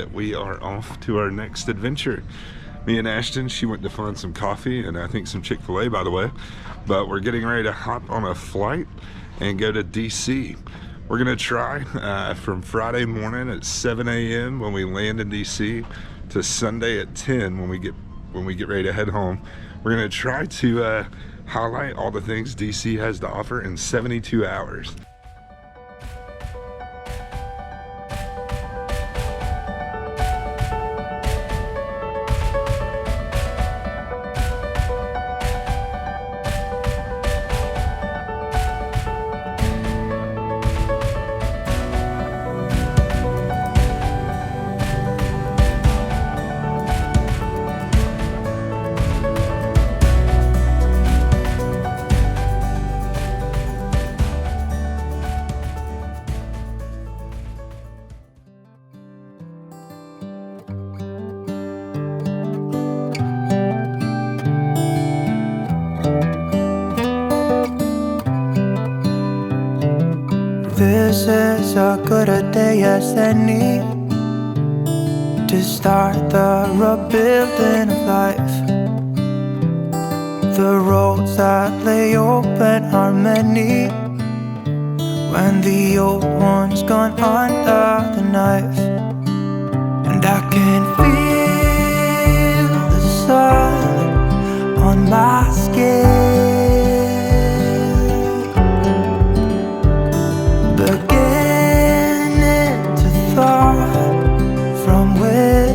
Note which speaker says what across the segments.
Speaker 1: We are off to our next adventure. Me and Ashton, she went to find some coffee and I think some Chick-fil-A, by the way. But we're getting ready to hop on a flight and go to DC. We're gonna try from Friday morning at 7 a.m. when we land in DC to Sunday at 10 when we get ready to head home. We're gonna try to highlight all the things DC has to offer in 72 hours.
Speaker 2: This is as good a day as any to start the rebuilding of life. The roads that lay open are many when the old one's gone under the knife. And I can feel the sun on my skin, beginning to thaw from within.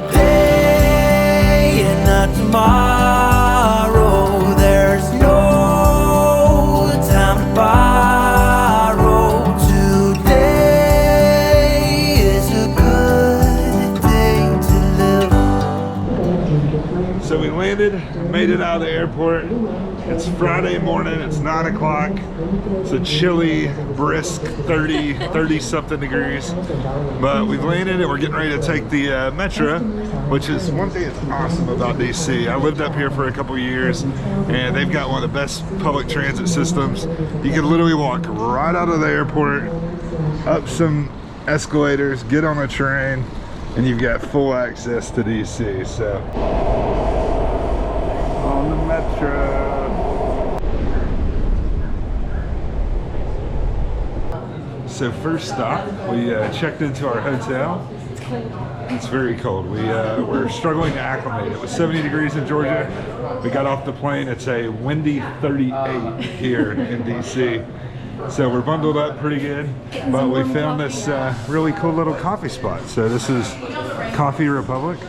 Speaker 2: Today and not tomorrow, there's no time to borrow. Today is a good day to live.
Speaker 1: So we landed, made it out of the airport. It's Friday morning, it's 9 o'clock. It's a chilly, brisk 30 something degrees. But we've landed and we're getting ready to take the metro, which is one thing that's awesome about DC. I lived up here for a couple years and they've got one of the best public transit systems. You can literally walk right out of the airport, up some escalators, get on a train, and you've got full access to DC. So on the metro. So first stop, we checked into our hotel. It's very cold. We're struggling to acclimate. It was 70 degrees in Georgia. We got off the plane. It's a windy 38 here in DC. So we're bundled up pretty good, but we found this really cool little coffee spot. So this is Coffee Republic.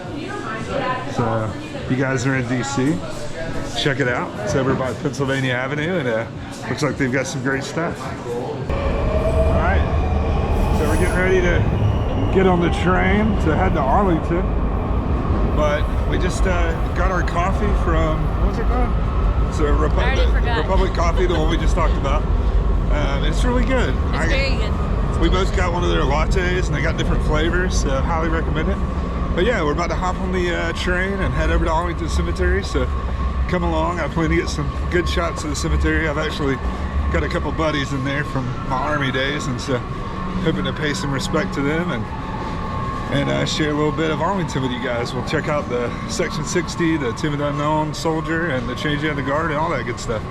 Speaker 1: So if you guys are in DC, check it out. It's over by Pennsylvania Avenue, and looks like they've got some great stuff. All right, so we're getting ready to get on the train to head to Arlington, but we just got our coffee from, what's it called? It's a Republic Coffee, the one we just talked about. It's really good.
Speaker 3: It's very good.
Speaker 1: We both got one of their lattes, and they got different flavors, so highly recommend it. But yeah, we're about to hop on the train and head over to Arlington Cemetery, so come along. I plan to get some good shots of the cemetery. I've actually got a couple buddies in there from my Army days, and so hoping to pay some respect to them and share a little bit of Arlington with you guys. We'll check out the Section 60, the Tomb of the Unknown Soldier, and the Changing of the Guard, and all that good stuff.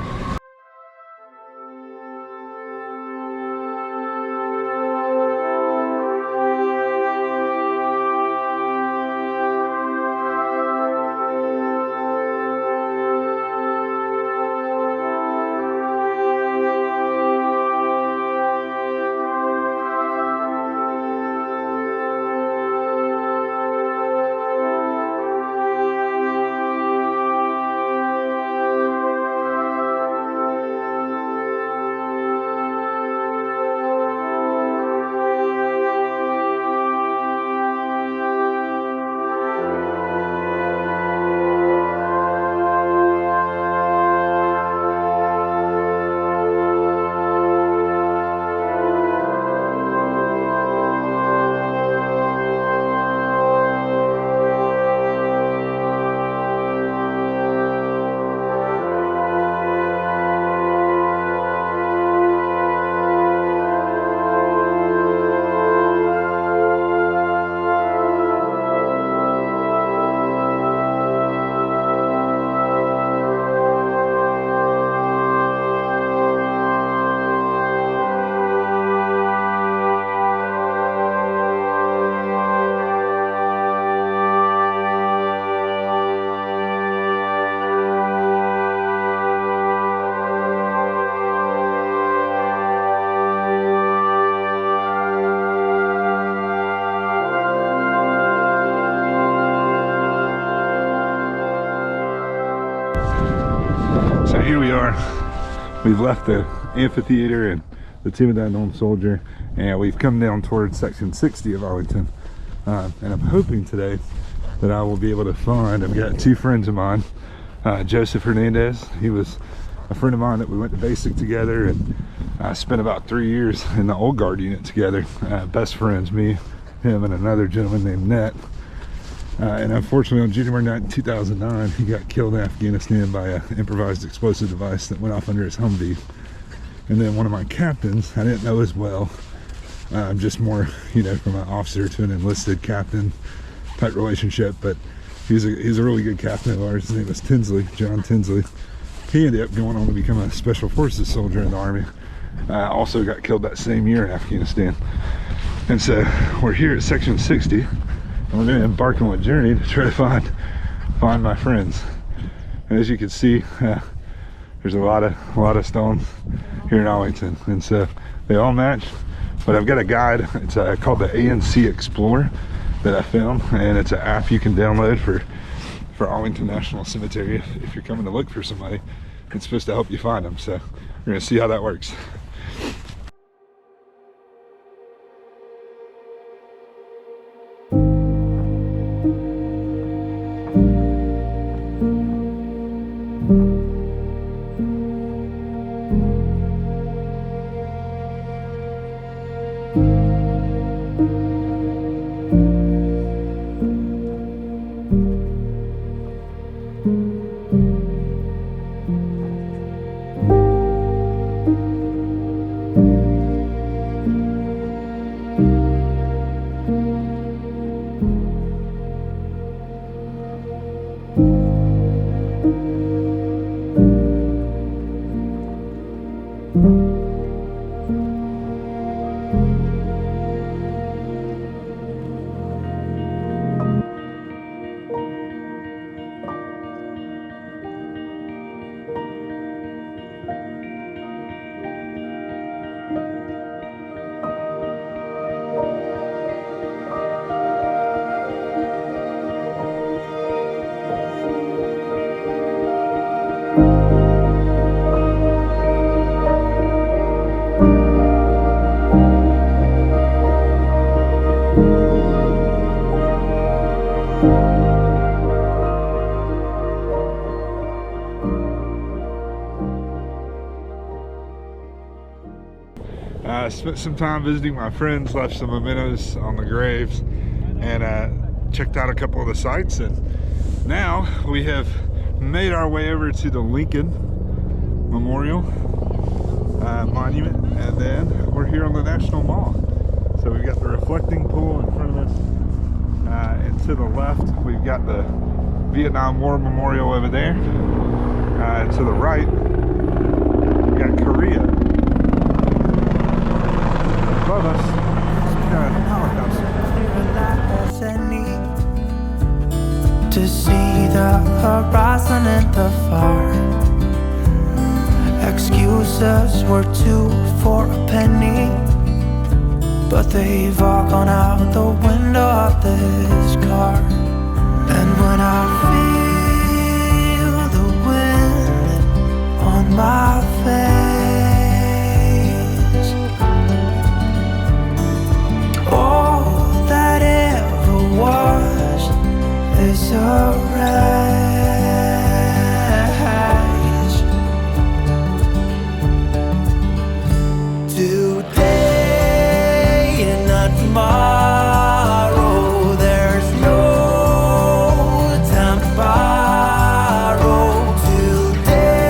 Speaker 1: we've left the amphitheater and the Tomb of the Unknown Soldier, and we've come down towards section 60 of Arlington. And I'm hoping today that I will be able to find, I've got two friends of mine, Joseph Hernandez. He was a friend of mine that we went to basic together, and spent about 3 years in the old guard unit together. Best friends, me, him, and another gentleman named Nat. And unfortunately on January 9, 2009, he got killed in Afghanistan by an improvised explosive device that went off under his Humvee. And then one of my captains, I didn't know as well, just more, you know, from an officer to an enlisted captain type relationship, but he's a really good captain of ours. His name was Tinsley, John Tinsley. He ended up going on to become a special forces soldier in the Army. Also got killed that same year in Afghanistan. And so we're here at section 60, and we're going to embark on a journey to try to find my friends. And as you can see, there's a lot of stones here in Arlington, and so they all match. But I've got a guide. It's called the ANC Explorer that I found, and it's an app you can download for Arlington National Cemetery. If you're coming to look for somebody, it's supposed to help you find them. So we're gonna see how that works. I spent some time visiting my friends, left some mementos on the graves, and checked out a couple of the sites. And now we have made our way over to the Lincoln Memorial Monument, and then we're here on the National Mall. So we've got the reflecting pool in front of us, and to the left we've got the Vietnam War Memorial over there. To the right we've got Korea. Above us, we've got a powerhouse.
Speaker 2: To see the horizon in the far. Excuses were 2 for a penny, but they've all gone out the window of this car. And when I feel the wind on my face, all that ever was is a wreck. Tomorrow, there's no time to borrow. Today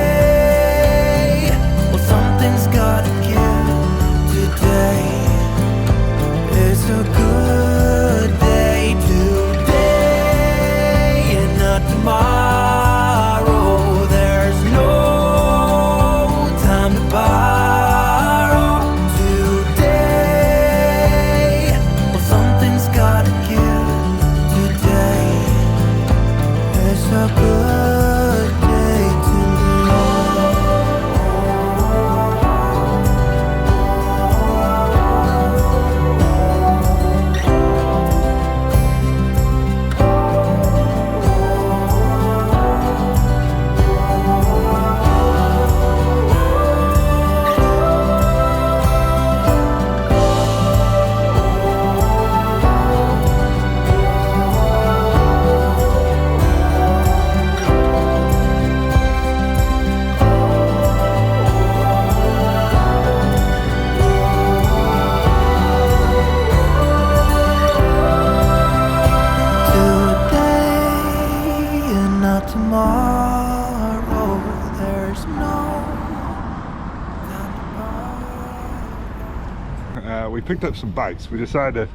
Speaker 1: we picked up some bikes. We decided to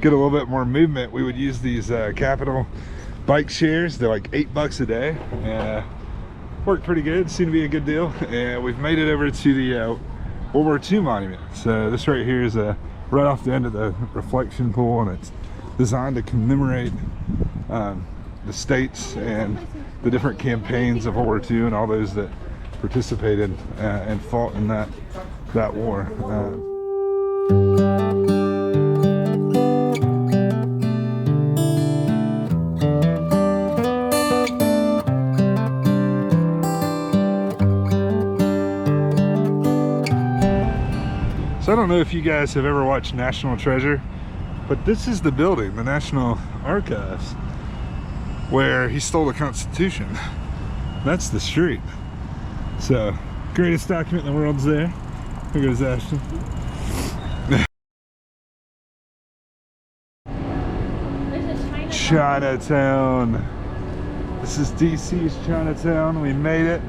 Speaker 1: get a little bit more movement. We would use these Capital bike shares. They're like $8 a day. Worked pretty good, seemed to be a good deal. And we've made it over to the World War II monument. So this right here is right off the end of the reflection pool, and it's designed to commemorate the states and the different campaigns of World War II and all those that participated and fought in that war. So I don't know if you guys have ever watched National Treasure, but this is the building, the National Archives, where he stole the Constitution. That's the street. So, greatest document in the world's there. Here goes Ashton. Chinatown. This is DC's Chinatown. We made it.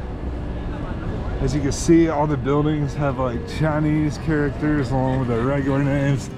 Speaker 1: As you can see, all the buildings have like Chinese characters along with their regular names.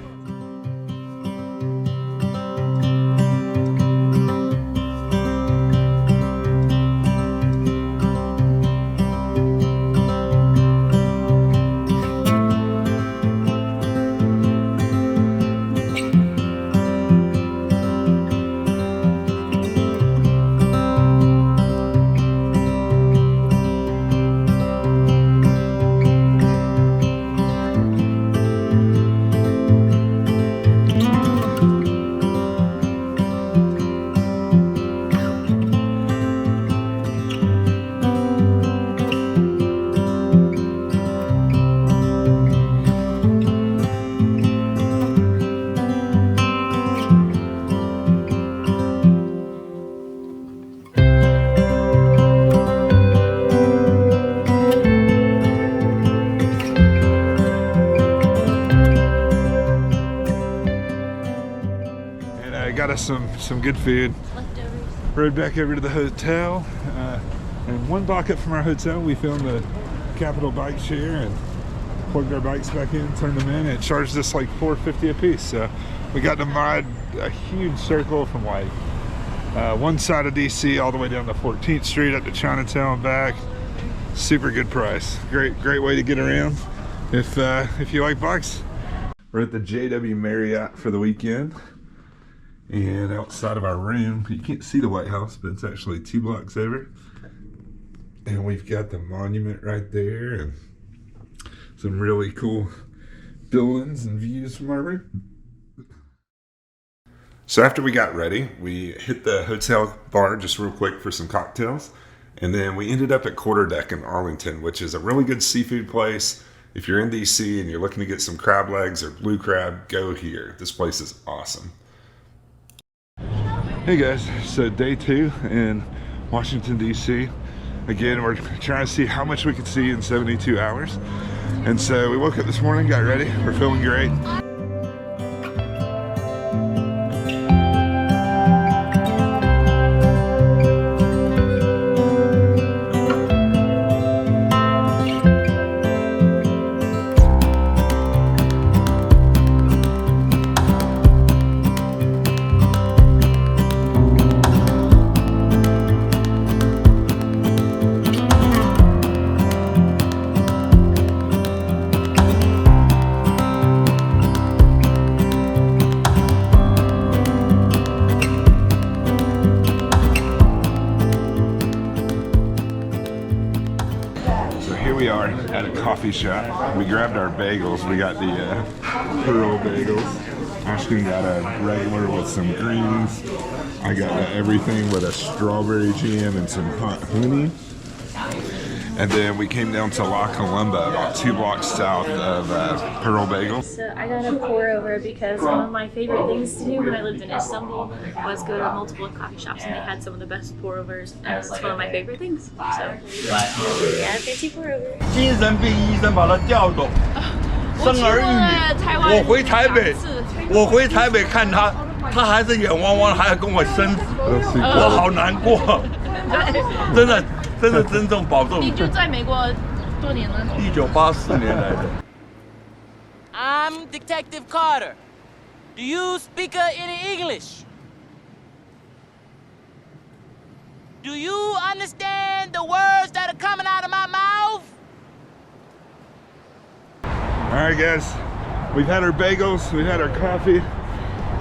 Speaker 1: Got us some good food.
Speaker 3: Leftovers.
Speaker 1: Rode back over to the hotel, and 1 block up from our hotel we found the Capital bike share and plugged our bikes back in, turned them in, and it charged us like $4.50 a piece. So we got to ride a huge circle from like one side of DC all the way down to 14th Street up to Chinatown back. Super good price. Great way to get around if you like bikes. We're at the JW Marriott for the weekend. And outside of our room, you can't see the White House, but it's actually 2 blocks over. And we've got the monument right there and some really cool buildings and views from our room. So after we got ready, we hit the hotel bar just real quick for some cocktails. And then we ended up at Quarterdeck in Arlington, which is a really good seafood place. If you're in DC and you're looking to get some crab legs or blue crab, go here. This place is awesome. Hey guys, so day 2 in Washington, D.C. Again, we're trying to see how much we could see in 72 hours. And so we woke up this morning, got ready, we're feeling great. We are at a coffee shop. We grabbed our bagels. We got the pearl bagels. Ashton got a regular with some greens. I got everything with a strawberry jam and some hot honey. And then we came down to La Colomba, about 2 blocks south of Pearl Bagel.
Speaker 3: So I got a pour over because one of my favorite things to do when I lived in Istanbul was go to multiple coffee shops, and they had some of the best pour overs, and it's one of my favorite things. So yeah, fancy pour over.
Speaker 4: 精神病医生把他调走，生儿育女。我回台北看他，他还是眼汪汪，还要跟我生死，我好难过。真的真正保重。
Speaker 3: 你就在美国多年了？
Speaker 4: 1984年来的。
Speaker 3: 啊。
Speaker 5: I'm Detective Carter. Do you speak any English? Do you understand the words that are coming out of my mouth?
Speaker 1: All right, guys, we've had our bagels, we've had our coffee,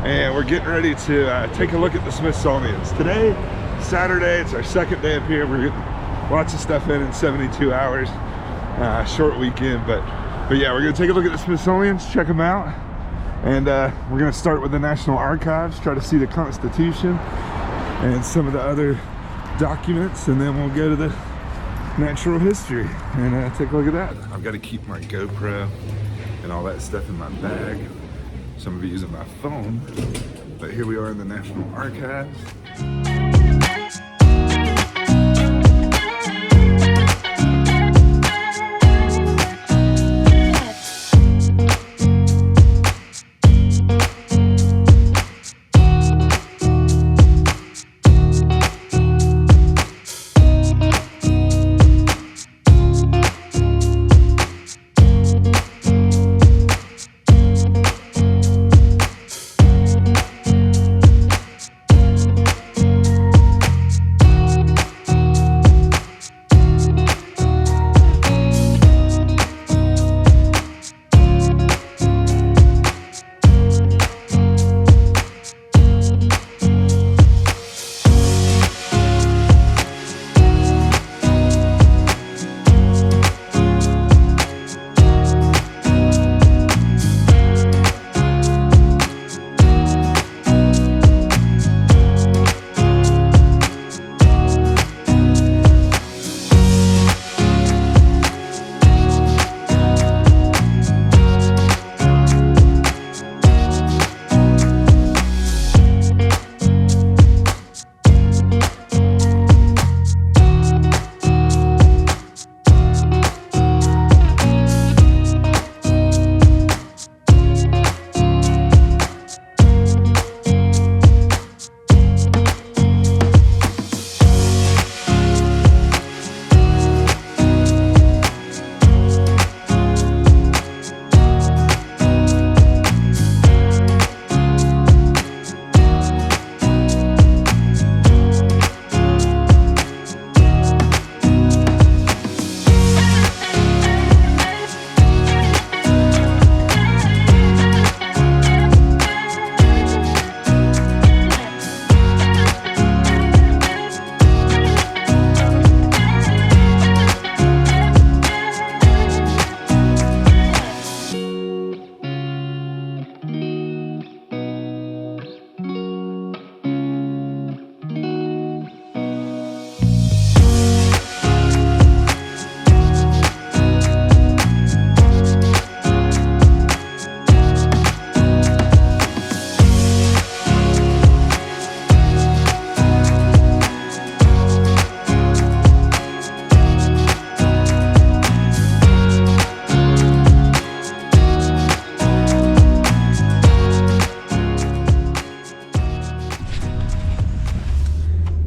Speaker 1: and we're getting ready to take a look at the Smithsonian. Today, Saturday, it's our second day up here. We're getting lots of stuff in 72 hours. Short weekend, but yeah, we're gonna take a look at the Smithsonian, check them out, and we're gonna start with the National Archives, try to see the Constitution and some of the other documents, and then we'll go to the natural history and take a look at that. I've got to keep my GoPro and all that stuff in my bag. Some of it using my phone, but here we are in the National Archives.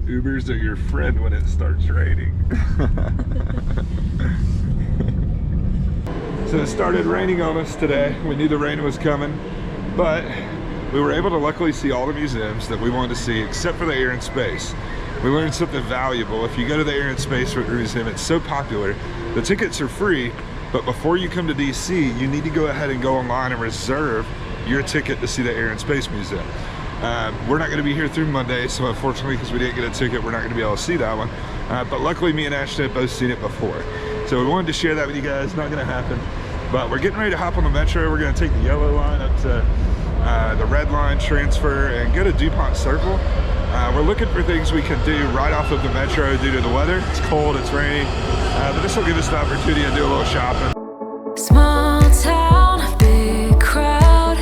Speaker 1: Ubers are your friend when it starts raining. So it started raining on us today. We knew the rain was coming, but we were able to luckily see all the museums that we wanted to see except for the Air and Space. We learned something valuable. If you go to the Air and Space Museum, it's so popular. The tickets are free, but before you come to DC, you need to go ahead and go online and reserve your ticket to see the Air and Space Museum. We're not going to be here through Monday, so unfortunately, because we didn't get a ticket, we're not going to be able to see that one. But luckily, me and Ashton have both seen it before. So we wanted to share that with you guys. Not going to happen. But we're getting ready to hop on the metro. We're going to take the yellow line up to the red line, transfer, and go to Dupont Circle. We're looking for things we can do right off of the metro due to the weather. It's cold, it's rainy, but this will give us the opportunity to do a little shopping.
Speaker 2: Small town, big crowd,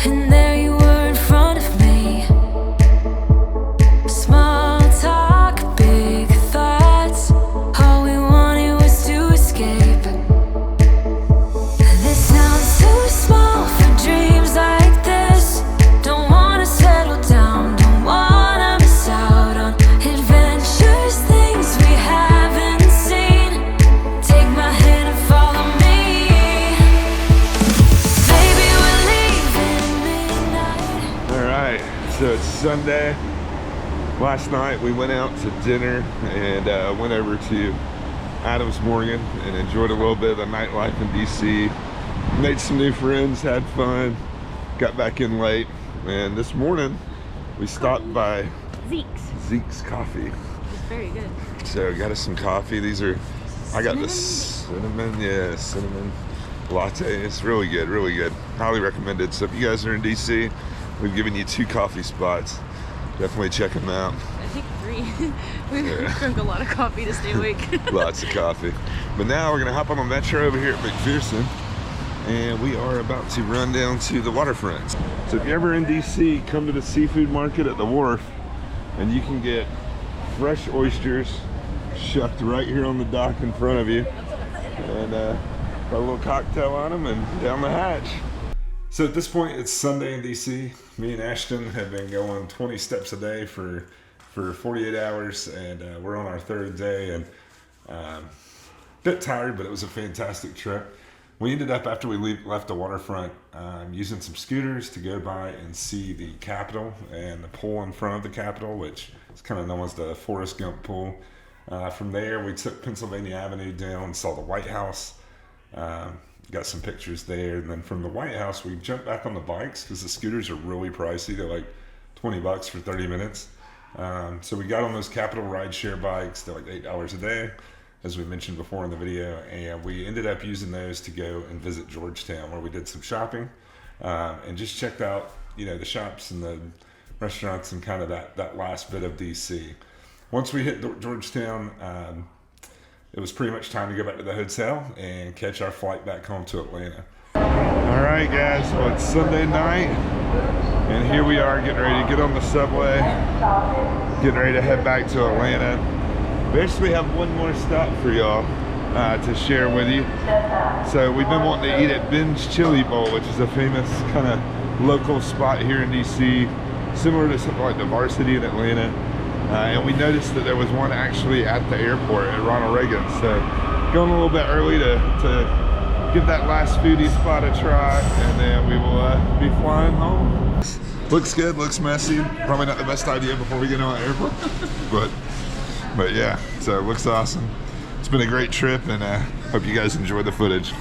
Speaker 2: and there you were in front of me. Small talk, big thoughts, all we wanted was to escape. This sounds too small for dreams like this. Don't wanna settle down, don't wanna miss out on adventures, things we haven't seen. Take my hand and follow
Speaker 1: Sunday. Last night we went out to dinner and went over to Adams Morgan and enjoyed a little bit of the nightlife in DC. Made some new friends, had fun, got back in late, and this morning we stopped by Zeek's Coffee.
Speaker 3: It's very good.
Speaker 1: So got us some coffee. These are, I got this cinnamon latte. It's really good, really good. Highly recommended. So if you guys are in DC, we've given you 2 coffee spots. Definitely check them out.
Speaker 3: I think 3. We've drunk a lot of coffee to stay awake.
Speaker 1: Lots of coffee. But now we're gonna hop on the metro over here at McPherson, and we are about to run down to the waterfront. So if you're ever in DC, come to the seafood market at the Wharf, and you can get fresh oysters shucked right here on the dock in front of you, and put a little cocktail on them and down the hatch. So at this point, it's Sunday in DC. Me and Ashton have been going 20 steps a day for 48 hours, and we're on our 3rd day, and a bit tired, but it was a fantastic trip. We ended up, after we left the waterfront, using some scooters to go by and see the Capitol and the pool in front of the Capitol, which is kind of known as the Forrest Gump pool. From there, we took Pennsylvania Avenue down, saw the White House, got some pictures there, and then from the White House, we jumped back on the bikes because the scooters are really pricey. They're like $20 for 30 minutes. So we got on those Capitol rideshare bikes. They're like $8 a day, as we mentioned before in the video, and we ended up using those to go and visit Georgetown, where we did some shopping and just checked out, you know, the shops and the restaurants and kind of that last bit of DC. Once we hit Georgetown, it was pretty much time to go back to the hotel and catch our flight back home to Atlanta. All right, guys, well, it's Sunday night, and here we are getting ready to get on the subway, getting ready to head back to Atlanta. We actually have one more stop for y'all to share with you. So we've been wanting to eat at Ben's Chili Bowl, which is a famous kind of local spot here in DC, similar to something like the Varsity in Atlanta. And we noticed that there was one actually at the airport at Ronald Reagan. So going a little bit early to give that last foodie spot a try, and then we will be flying home. Looks good, looks messy. Probably not the best idea before we get on the airport, but yeah, so it looks awesome. It's been a great trip, and hope you guys enjoyed the footage.